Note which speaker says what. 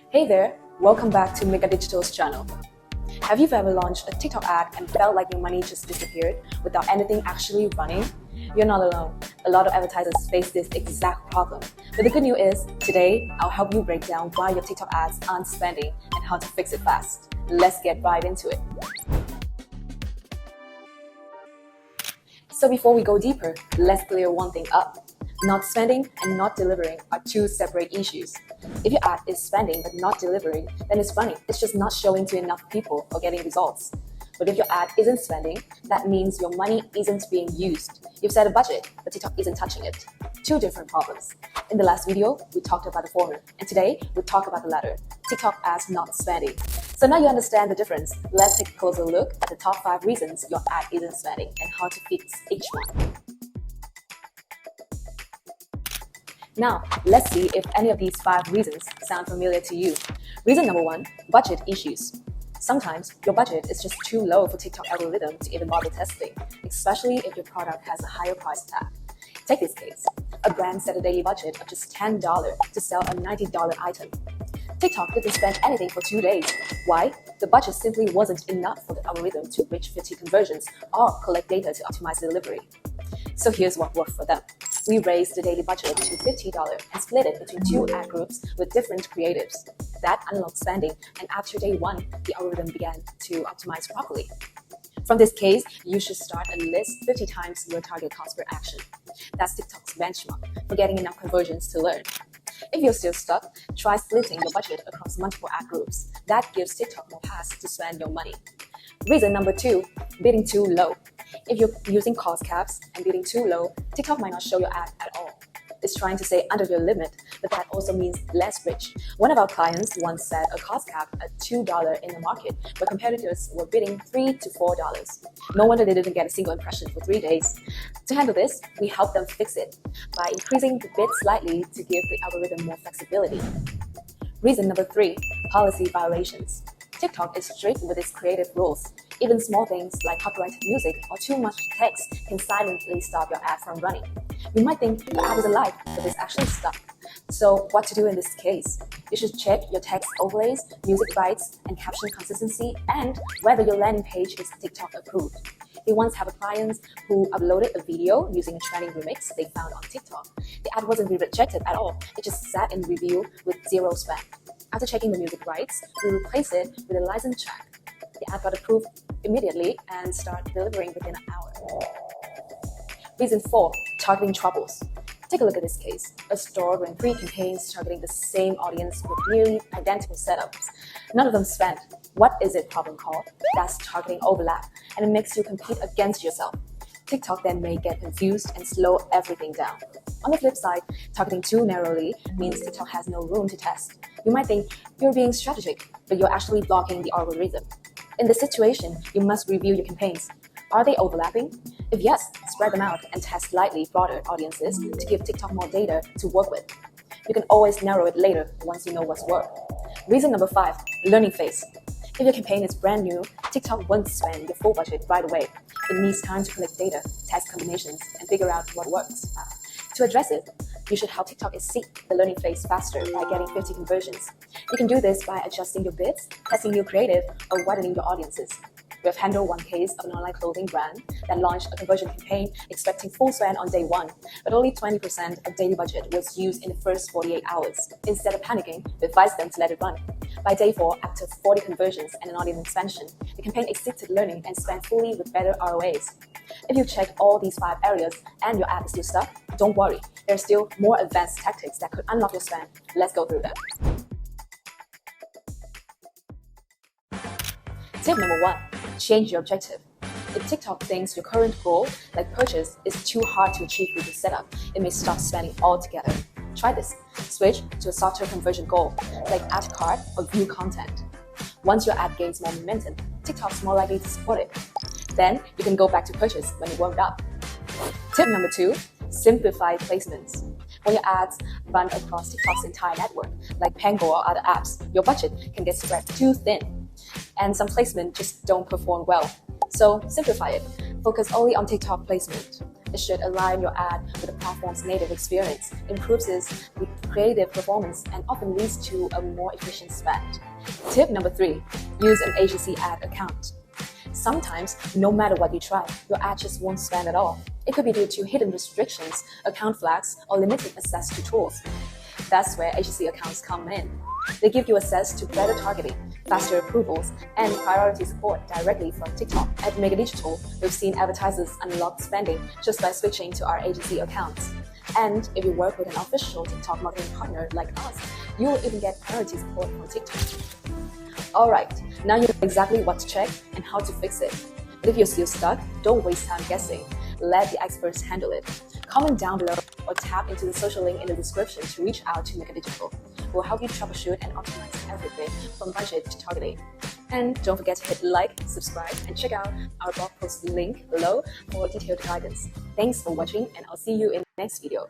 Speaker 1: Hey there, welcome back to Mega Digital's channel. Have you ever launched a TikTok ad and felt like your money just disappeared without anything actually running? You're not alone. A lot of advertisers face this exact problem. But the good news is, today I'll help you break down why your TikTok ads aren't spending and how to fix it fast. Let's get right into it. So before we go deeper, let's clear one thing up. Not spending and not delivering are two separate issues. If your ad is spending but not delivering, then it's running. It's just not showing to enough people or getting results. But if your ad isn't spending, that means your money isn't being used. You've set a budget, but TikTok isn't touching it. Two different problems. In the last video, we talked about the former, and today we talk about the latter. TikTok ads not spending. So now you understand the difference. Let's take a closer look at the top 5 reasons your ad isn't spending and how to fix each one. Now, let's see if any of these 5 reasons sound familiar to you. Reason number 1, budget issues. Sometimes your budget is just too low for TikTok algorithm to even bother testing, especially if your product has a higher price tag. Take this case. A brand set a daily budget of just $10 to sell a $90 item. TikTok didn't spend anything for 2 days. Why? The budget simply wasn't enough for the algorithm to reach 50 conversions or collect data to optimize delivery. So here's what worked for them. We raised the daily budget to $50 and split it between 2 ad groups with different creatives. That unlocked spending, and after day 1, the algorithm began to optimize properly. From this case, you should start at least 50 times your target cost per action. That's TikTok's benchmark for getting enough conversions to learn. If you're still stuck, try splitting your budget across multiple ad groups. That gives TikTok more paths to spend your money. Reason number 2, bidding too low. If you're using cost caps and bidding too low, TikTok might not show your ad at all. It's trying to say under your limit, but that also means less rich. One of our clients once set a cost cap at $2 in the market, but competitors were bidding $3 to $4. No wonder they didn't get a single impression for 3 days. To handle this, we help them fix it by increasing the bid slightly to give the algorithm more flexibility. Reason number 3, policy violations. TikTok is strict with its creative rules. Even small things like copyrighted music or too much text can silently stop your ad from running. You might think your ad is alive, but it's actually stuck. So what to do in this case? You should check your text overlays, music rights, and caption consistency, and whether your landing page is TikTok approved. We once have a client who uploaded a video using a trending remix they found on TikTok. The ad wasn't rejected at all. It just sat in review with 0 spam. After checking the music rights, we replaced it with a licensed track. The ad got approved immediately and started delivering within an hour. Reason 4, targeting troubles. Take a look at this case. A store ran 3 campaigns targeting the same audience with nearly identical setups. None of them spent. What is it problem called? That's targeting overlap, and it makes you compete against yourself. TikTok then may get confused and slow everything down. On the flip side, targeting too narrowly means TikTok has no room to test. You might think you're being strategic, but you're actually blocking the algorithm. In this situation, you must review your campaigns. Are they overlapping? If yes, spread them out and test slightly broader audiences to give TikTok more data to work with. You can always narrow it later once you know what's worked. Reason number 5, learning phase. If your campaign is brand new, TikTok won't spend your full budget right away. It needs time to collect data, test combinations, and figure out what works. To address it, you should help TikTok exceed the learning phase faster by getting 50 conversions. You can do this by adjusting your bids, testing new creative, or widening your audiences. We have handled one case of an online clothing brand that launched a conversion campaign expecting full spend on day 1, but only 20% of daily budget was used in the first 48 hours. Instead of panicking, we advised them to let it run. By day 4, after 40 conversions and an audience expansion, the campaign exceeded learning and spent fully with better ROAs. If you check all these 5 areas and your ad is still stuck, don't worry. There are still more advanced tactics that could unlock your spend. Let's go through them. Tip number 1, change your objective. If TikTok thinks your current goal, like purchase, is too hard to achieve with your setup, it may stop spending altogether. Try this. Switch to a softer conversion goal, like add to cart or view content. Once your ad gains more momentum, TikTok's more likely to support it. Then you can go back to purchase when it warmed up. Tip number 2, simplify placements. When your ads run across TikTok's entire network, like Pango or other apps, your budget can get spread too thin, and some placements just don't perform well. So simplify it. Focus only on TikTok placement. It should align your ad with the platform's native experience, improves its creative performance, and often leads to a more efficient spend. Tip number 3, use an agency ad account. Sometimes, no matter what you try, your ad just won't spend at all. It could be due to hidden restrictions, account flags, or limited access to tools. That's where agency accounts come in. They give you access to better targeting, faster approvals, and priority support directly from TikTok. At Mega Digital, we've seen advertisers unlock spending just by switching to our agency accounts. And if you work with an official TikTok marketing partner like us, you will even get priority support from TikTok. Alright, now you know exactly what to check and how to fix it. But if you're still stuck, don't waste time guessing. Let the experts handle it. Comment down below or tap into the social link in the description to reach out to Mega Digital. We'll help you troubleshoot and optimize everything from budget to targeting. And don't forget to hit like, subscribe, and check out our blog post link below for detailed guidance. Thanks for watching, and I'll see you in the next video.